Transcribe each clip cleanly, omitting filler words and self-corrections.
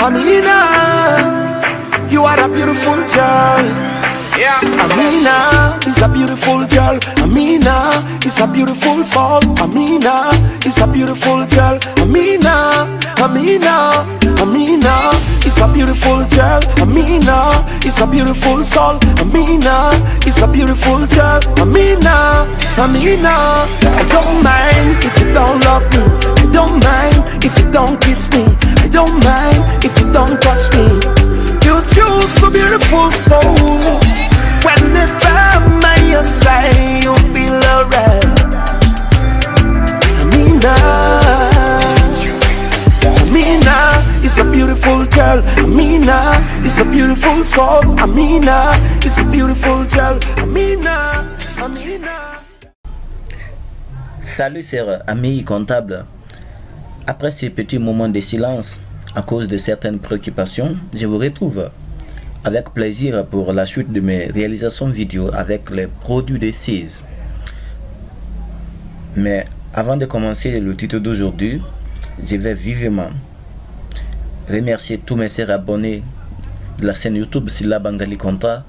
Amina, you are a beautiful girl. Yeah, Amina is a beautiful girl. Amina is a beautiful soul. Amina is a beautiful girl. Amina, Amina, Amina is a beautiful girl. Amina is a beautiful soul. Amina is a beautiful girl. Amina, Amina, I don't mind if you don't love me. I don't mind if you don't kiss me. I don't mind if you don't touch me. You're just so beautiful soul. Whenever my side, you feel alright. Amina, Amina is a beautiful girl. Amina is a beautiful soul. Amina is a beautiful girl. Amina, Amina. Salut, c'est Ami Comptable. Après ces petits moments de silence, à cause de certaines préoccupations, je vous retrouve avec plaisir pour la suite de mes réalisations vidéo avec les produits de CIS. Mais avant de commencer le tuto d'aujourd'hui, je vais vivement remercier tous mes sœurs abonnés de la chaîne YouTube Silla Bangali Contra,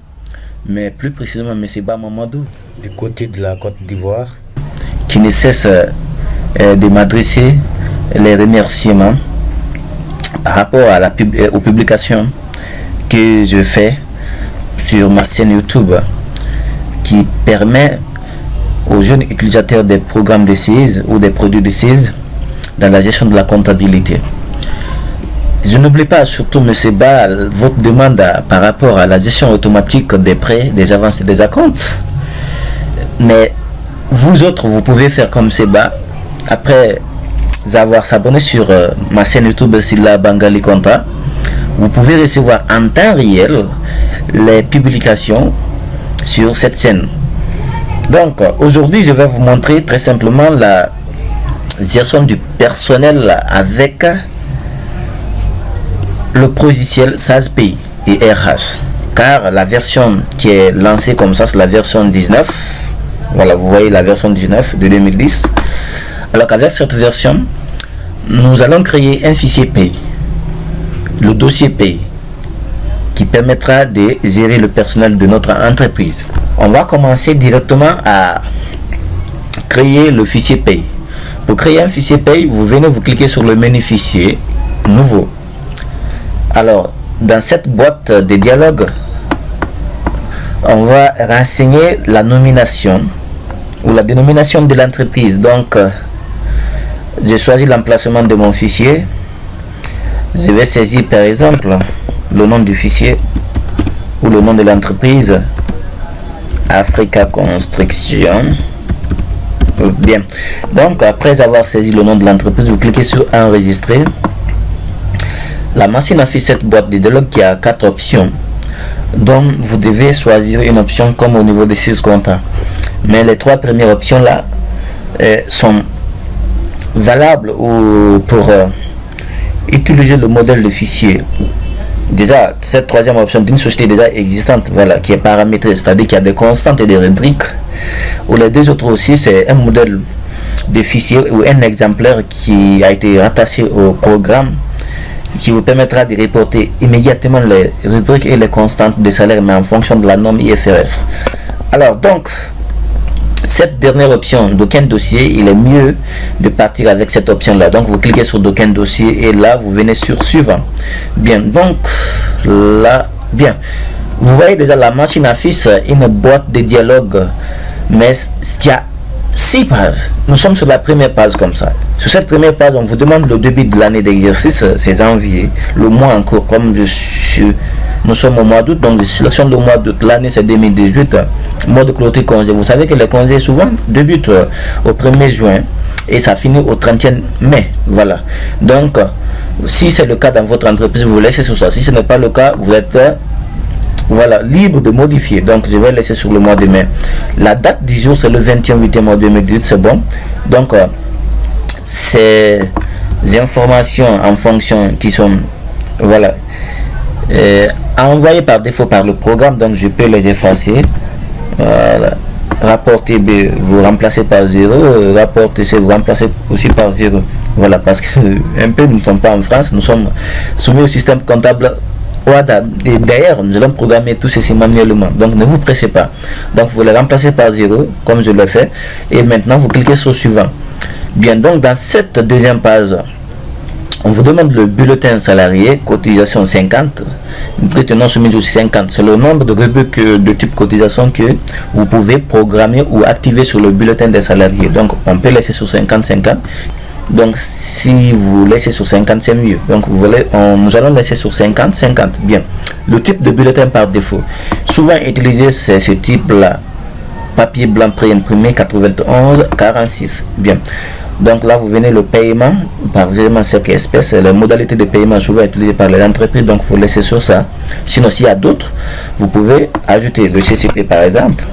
mais plus précisément M. Ba Mamadou du côté de la Côte d'Ivoire, qui ne cesse de m'adresser les remerciements par rapport à aux publications que je fais sur ma chaîne YouTube, qui permet aux jeunes utilisateurs des programmes de CIS ou des produits de CIS dans la gestion de la comptabilité. Je n'oublie pas surtout M. Ba votre demande par rapport à la gestion automatique des prêts, des avances et des acomptes. Mais vous autres, vous pouvez faire comme M. Ba après avoir s'abonné sur ma chaîne YouTube Silla Bangali Contra. Vous pouvez recevoir en temps réel les publications sur cette chaîne. Donc aujourd'hui, je vais vous montrer très simplement la gestion du personnel avec le logiciel SASPay et RH, car la version qui est lancée comme ça, c'est la version 19. Voilà, vous voyez la version 19 de 2010. Alors qu'avec cette version, nous allons créer un fichier Pay, le dossier Pay, qui permettra de gérer le personnel de notre entreprise. On va commencer directement à créer le fichier Pay. Pour créer un fichier Pay, vous venez vous cliquer sur le menu fichier nouveau. Alors dans cette boîte de dialogue, on va renseigner la nomination ou la dénomination de l'entreprise. Donc j'ai choisi l'emplacement de mon fichier. Je vais saisir par exemple le nom du fichier ou le nom de l'entreprise, Africa Construction. Bien, donc après avoir saisi le nom de l'entreprise, vous cliquez sur enregistrer. La machine affiche cette boîte de dialogue qui a 4 options, donc vous devez choisir une option comme au niveau des 6 comptes. Mais les 3 premières options là sont valables ou pour utiliser le modèle de fichier. Déjà, cette troisième option d'une société déjà existante, voilà, qui est paramétrée, c'est-à-dire qu'il y a des constantes et des rubriques. Ou les deux autres aussi, c'est un modèle de fichier ou un exemplaire qui a été rattaché au programme, qui vous permettra de reporter immédiatement les rubriques et les constantes de salaire, mais en fonction de la norme IFRS. Alors donc, cette dernière option d'aucun dossier, il est mieux de partir avec cette option là. Donc vous cliquez sur d'aucun dossier et là vous venez sur suivant. Bien, donc là, bien, vous voyez déjà la machine affiche une boîte de dialogue, mais ce qu'il y a 6 pages. Nous sommes sur la première page comme ça. Sur cette première page, on vous demande le début de l'année d'exercice, c'est janvier, le mois en cours, comme nous sommes au mois d'août, donc je sélectionne le mois d'août, l'année c'est 2018, mois de clôture congé. Vous savez que les congés souvent débutent au 1er juin et ça finit au 31 mai. Voilà. Donc, si c'est le cas dans votre entreprise, vous laissez sur ça. Si ce n'est pas le cas, vous êtes voilà, libre de modifier. Donc, je vais laisser sur le mois de mai. La date du jour, c'est le 21 mois 2018, c'est bon. Donc, ces informations en fonction qui sont, voilà, envoyées par défaut par le programme, donc je peux les effacer. Voilà. rapport TB, vous remplacez par 0, rapport TC, vous remplacez aussi par 0. Voilà, parce que un peu nous ne sommes pas en France, nous sommes soumis au système comptable OADA. Et d'ailleurs, nous allons programmer tout ceci manuellement. Donc ne vous pressez pas. Donc vous les remplacez par 0, comme je l'ai fait. Et maintenant, vous cliquez sur suivant. Bien, donc dans cette deuxième page, on vous demande le bulletin salarié, cotisation 50, prétenant soumis aussi 50. C'est le nombre de rubriques de type cotisation que vous pouvez programmer ou activer sur le bulletin des salariés. Donc on peut laisser sur 50-50. Donc si vous laissez sur 50, c'est mieux. Donc nous allons laisser sur 50-50. Bien. Le type de bulletin par défaut. Souvent utilisé, c'est ce type-là. Papier blanc préimprimé 91-46. Bien. Donc là, vous venez le paiement par virement chèque espèce. Les modalités de paiement souvent utilisées par les entreprises. Donc vous laissez sur ça. Sinon, s'il y a d'autres, vous pouvez ajouter le CCP par exemple.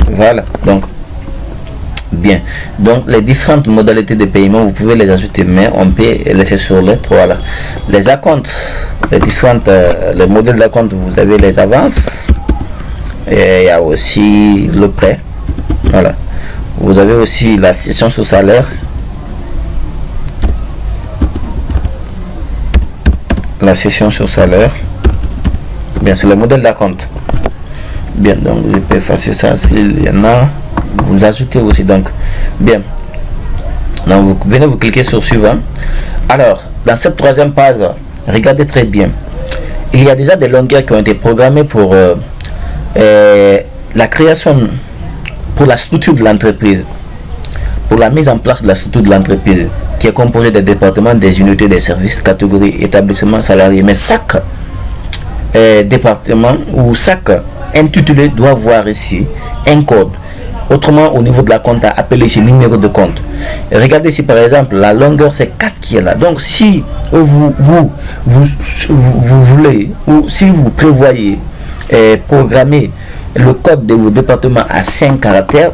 Voilà. Donc bien. Donc les différentes modalités de paiement, vous pouvez les ajouter, mais on peut laisser sur les trois là. Les acomptes, les modèles d'acompte, vous avez les avances. Et il y a aussi le prêt. Voilà. Vous avez aussi la cession sur salaire. La cession sur salaire. Bien, c'est le modèle d'acompte. Bien, donc je peux effacer ça s'il y en a. Vous ajoutez aussi. Donc, bien. Donc, vous venez vous cliquer sur suivant. Alors, dans cette troisième page, regardez très bien. Il y a déjà des longueurs qui ont été programmées pour la création, pour la structure de l'entreprise, pour la mise en place de la structure de l'entreprise, qui est composée des départements, des unités, des services, catégories, établissements, salariés. Mais chaque département ou chaque intitulé doit voir ici un code. Autrement, au niveau de la compte, appelé ici numéro de compte. Et regardez ici par exemple, la longueur c'est 4 qui est là. Donc si vous voulez, ou si vous prévoyez programmer le code de vos départements à 5 caractères,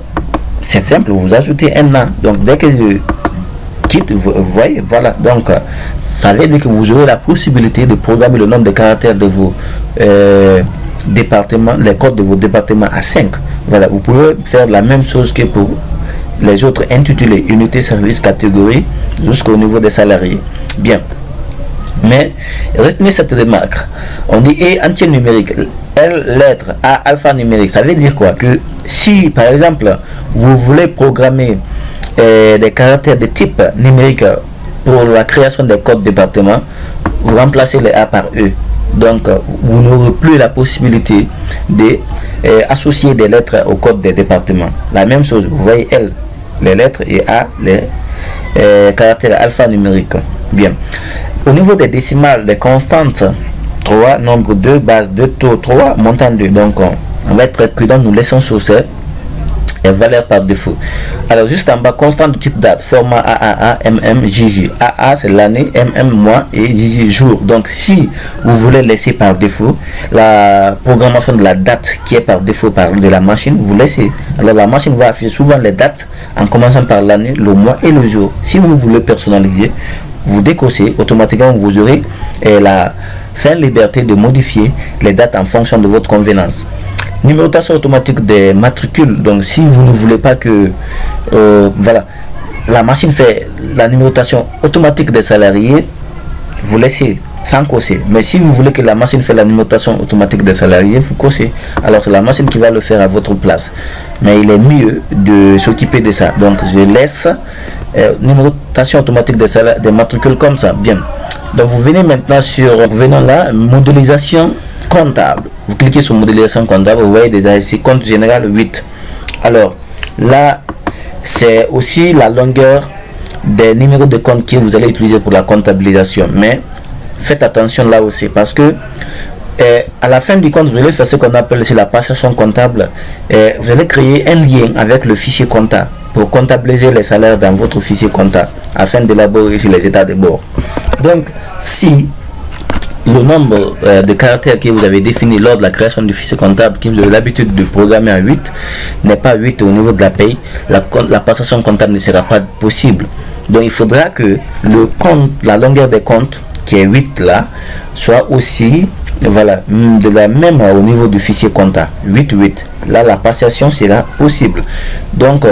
c'est simple, vous ajoutez un an. Donc dès que je quitte, vous voyez, voilà. Donc ça veut dire que vous aurez la possibilité de programmer le nombre de caractères de vos départements, les codes de vos départements à 5. Voilà, vous pouvez faire la même chose que pour les autres intitulés, unité, service, catégorie, jusqu'au niveau des salariés. Bien. Mais retenez cette remarque. On dit E entier numérique, L lettre, A alpha numérique. Ça veut dire quoi? Que si par exemple vous voulez programmer des caractères de type numérique pour la création des codes département, vous remplacez les A par E. Donc vous n'aurez plus la possibilité de associer des lettres au code des départements. La même chose, vous voyez L les lettres et A les caractères alphanumériques. Bien. Au niveau des décimales, des constantes, 3, nombre 2, base 2, taux 3, montant 2. Donc on va être très prudent, nous laissons sur ce et valeur par défaut. Alors juste en bas, constante de type date, format AAA, MM, JJ. AA c'est l'année, MM mois et JJ jour. Donc si vous voulez laisser par défaut la programmation de la date qui est par défaut de la machine, vous laissez. Alors la machine va afficher souvent les dates en commençant par l'année, le mois et le jour. Si vous voulez personnaliser, vous décossez, automatiquement vous aurez la fin liberté de modifier les dates en fonction de votre convenance. Numérotation automatique des matricules. Donc si vous ne voulez pas que voilà, la machine fait la numérotation automatique des salariés, vous laissez sans cosser. Mais si vous voulez que la machine fait la numérotation automatique des salariés, vous cossez. Alors c'est la machine qui va le faire à votre place. Mais il est mieux de s'occuper de ça. Donc je laisse numérotation automatique des matricules comme ça. Bien. Donc vous venez maintenant sur, venons là, modélisation comptable. Vous cliquez sur modélisation comptable, vous voyez déjà ici compte général 8. Alors là, c'est aussi la longueur des numéros de compte que vous allez utiliser pour la comptabilisation. Mais faites attention là aussi, parce que à la fin du compte, vous allez faire ce qu'on appelle ici la passation comptable. Vous allez créer un lien avec le fichier comptable pour comptabiliser les salaires dans votre fichier comptable afin d'élaborer ici les états de bord. Donc si le nombre de caractères que vous avez défini lors de la création du fichier comptable, que vous avez l'habitude de programmer à 8, n'est pas 8 au niveau de la paye, la passation comptable ne sera pas possible. Donc il faudra que le compte, la longueur des comptes qui est 8 là, soit aussi voilà, de la même au niveau du fichier compta 8.8, là la passation sera possible. Donc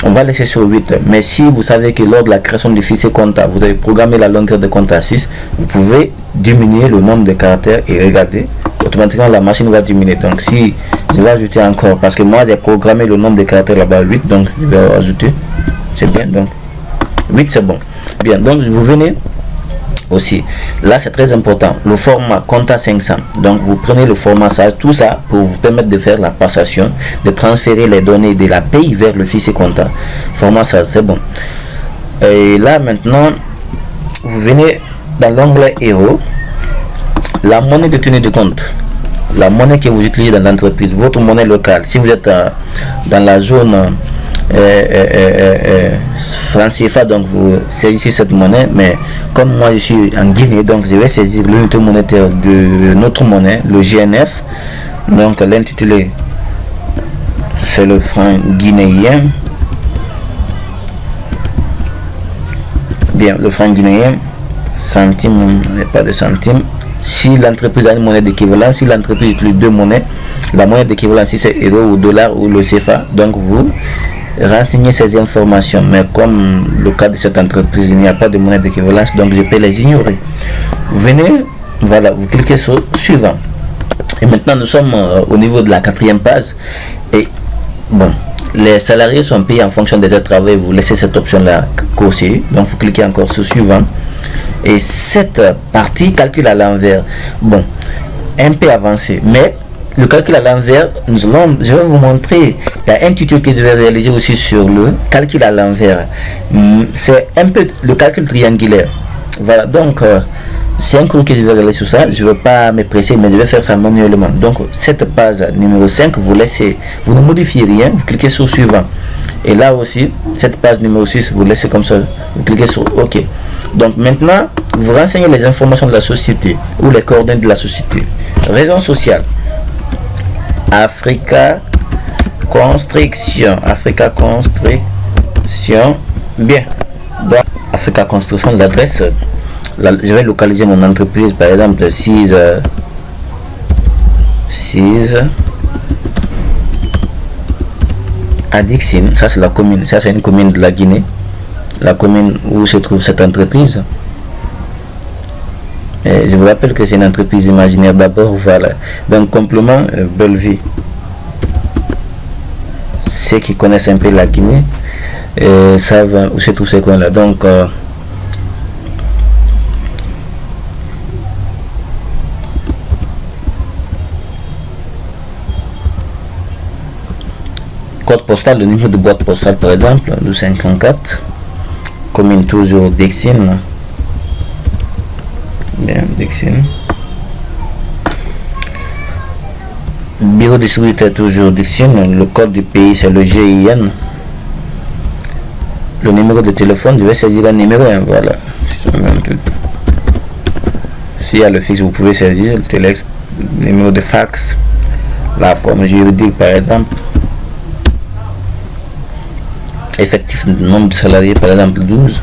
on va laisser sur 8, mais si vous savez que lors de la création du fichier compta vous avez programmé la longueur de compte à 6, vous pouvez diminuer le nombre de caractères et regarder, automatiquement la machine va diminuer. Donc si je vais ajouter encore, parce que moi j'ai programmé le nombre de caractères là-bas 8, donc je vais ajouter, c'est bien, donc 8 c'est bon. Bien, donc vous venez aussi, là c'est très important, le format compta 500. Donc vous prenez le format SAGE, tout ça pour vous permettre de faire la passation, de transférer les données de la paye vers le fichier compta. Format SAGE, c'est bon. Et là maintenant, vous venez dans l'onglet Héros, la monnaie de tenue de compte, la monnaie que vous utilisez dans l'entreprise, votre monnaie locale. Si vous êtes dans la zone franc CFA, donc vous saisissez cette monnaie, mais comme moi je suis en Guinée, donc je vais saisir l'unité monétaire de notre monnaie, le GNF. Donc l'intitulé c'est le franc guinéen. Bien, le franc guinéen, centime, pas de centime. Si l'entreprise a une monnaie d'équivalence, si l'entreprise utilise deux monnaies, la monnaie d'équivalence, si c'est euro ou dollar ou le CFA, donc vous renseignez ces informations. Mais comme le cas de cette entreprise, il n'y a pas de monnaie d'équivalence, donc je peux les ignorer. Venez, voilà, vous cliquez sur suivant. Et maintenant nous sommes au niveau de la 4e page. Et bon, les salariés sont payés en fonction des heures de travail. Vous laissez cette option là cocher, donc vous cliquez encore sur suivant. Et cette partie calcul à l'envers, bon, un peu avancé, mais le calcul à l'envers, je vais vous montrer. Il y a un tuto que je vais réaliser aussi sur le calcul à l'envers. C'est un peu le calcul triangulaire. Voilà, donc c'est un cours que je vais réaliser sur ça. Je ne veux pas me presser, mais je vais faire ça manuellement. Donc cette page numéro 5, vous laissez, vous ne modifiez rien, vous cliquez sur suivant. Et là aussi, cette page numéro 6, vous laissez comme ça, vous cliquez sur OK. Donc maintenant, vous renseignez les informations de la société ou les coordonnées de la société. Raison sociale, Africa Construction, bien. Donc Africa Construction, l'adresse, je vais localiser mon entreprise, par exemple 6 à Dixine, ça c'est la commune, ça c'est une commune de la Guinée, la commune où se trouve cette entreprise. Et je vous rappelle que c'est une entreprise imaginaire d'abord, voilà. Donc complément Bellevue. Ceux qui connaissent un peu la Guinée savent où se trouve ces coins là. Donc code postal, le numéro de boîte postale par exemple, le 54, commune toujours Dixine. Bien, Dixine. Bureau distributeur toujours Dixine. Le code du pays c'est le GIN. Le numéro de téléphone, je vais saisir un numéro 1, voilà. S'il y a le fixe, vous pouvez saisir le numéro de fax, la forme juridique par exemple. Effectif nombre de salariés par exemple 12.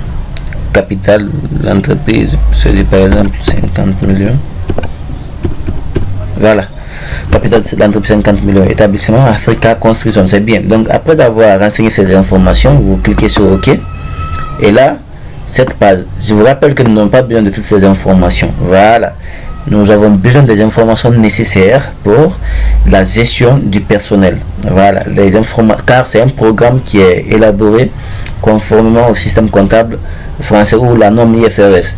Capital l'entreprise, c'est par exemple 50 millions. Voilà, capital de l'entreprise 50 millions. Établissement Africa Construction, c'est bien. Donc après avoir renseigné ces informations, vous cliquez sur OK. Et là, cette page, je vous rappelle que nous n'avons pas besoin de toutes ces informations. Voilà, nous avons besoin des informations nécessaires pour la gestion du personnel. Voilà, les informations, car c'est un programme qui est élaboré conformément au système comptable français ou la norme IFRS,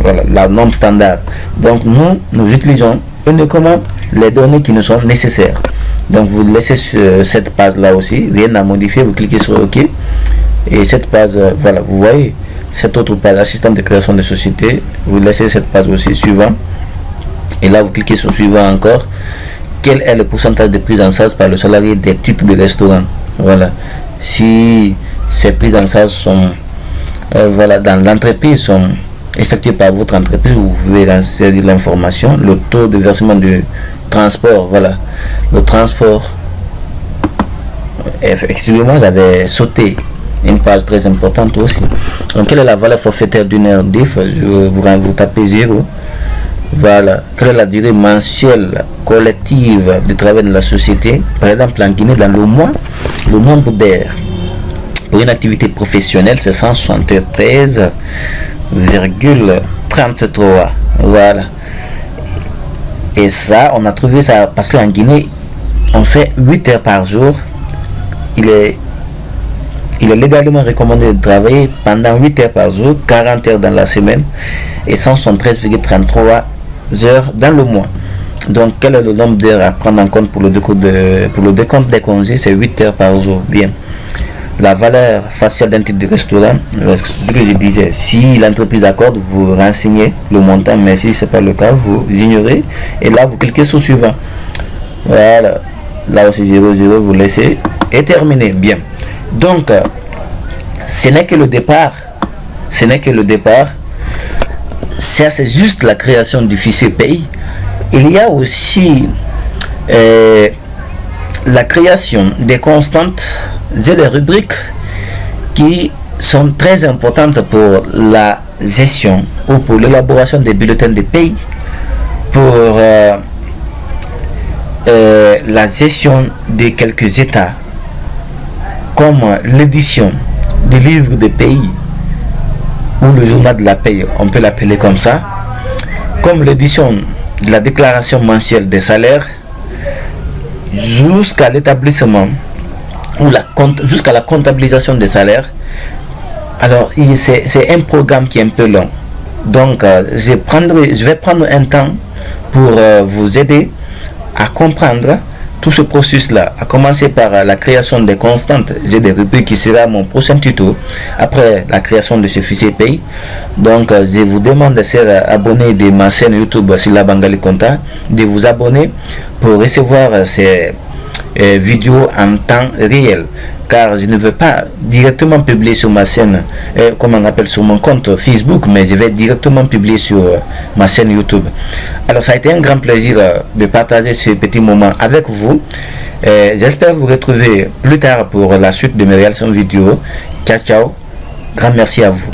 voilà, la norme standard. Donc nous utilisons uniquement les données qui nous sont nécessaires. Donc vous laissez sur cette page là aussi, rien à modifier, vous cliquez sur OK. Et cette page, voilà, vous voyez cette autre page, assistant de création de société, vous laissez cette page aussi, suivant. Et là vous cliquez sur suivant encore. Quel est le pourcentage de prise en charge par le salarié des titres de restaurant? Voilà, si ces prises en charge sont voilà, dans l'entreprise, sont effectuées par votre entreprise, vous pouvez saisir l'information. Le taux de versement du transport, voilà, le transport. Excusez-moi, j'avais sauté une page très importante aussi. Donc quelle est la valeur forfaitaire d'une heure diff? Vous tapez 0. Voilà, quelle est la durée mensuelle collective du travail de la société? Par exemple, en Guinée, dans le nombre d'heures pour une activité professionnelle, c'est 173,33. Voilà. Et ça, on a trouvé ça parce qu'en Guinée, on fait 8 heures par jour. Il est légalement recommandé de travailler pendant 8 heures par jour, 40 heures dans la semaine et 173,33 heures dans le mois. Donc, quel est le nombre d'heures à prendre en compte pour le décompte des congés? C'est 8 heures par jour. Bien. La valeur faciale d'un titre de restaurant, c'est ce que je disais. Si l'entreprise accorde, vous renseignez le montant, mais si ce n'est pas le cas, vous ignorez. Et là, vous cliquez sur suivant. Voilà. Là aussi, 00, vous laissez et terminé. Bien. Donc, ce n'est que le départ. Ce n'est que le départ. Ça, c'est juste la création du fichier pays. Il y a aussi la création des constantes et des rubriques qui sont très importantes pour la gestion ou pour l'élaboration des bulletins de pays, pour la gestion de quelques États, comme l'édition du livre de pays ou le journal de la paix, on peut l'appeler comme ça, comme l'édition de la déclaration mensuelle des salaires, jusqu'à l'établissement ou jusqu'à la comptabilisation des salaires. Alors c'est un programme qui est un peu long, donc je vais prendre un temps pour vous aider à comprendre tout ce processus là, à commencer par la création des constantes et des rubriques qui sera mon prochain tuto après la création de ce fichier pays. Donc je vous demande de ser abonné de ma chaîne YouTube Sila Bangali Konta, de vous abonner pour recevoir ces vidéos en temps réel, car je ne veux pas directement publier sur ma chaîne, comme on appelle sur mon compte Facebook, mais je vais directement publier sur ma chaîne YouTube. Alors ça a été un grand plaisir de partager ce petit moment avec vous. J'espère vous retrouver plus tard pour la suite de mes réactions vidéo. Ciao ciao, grand merci à vous.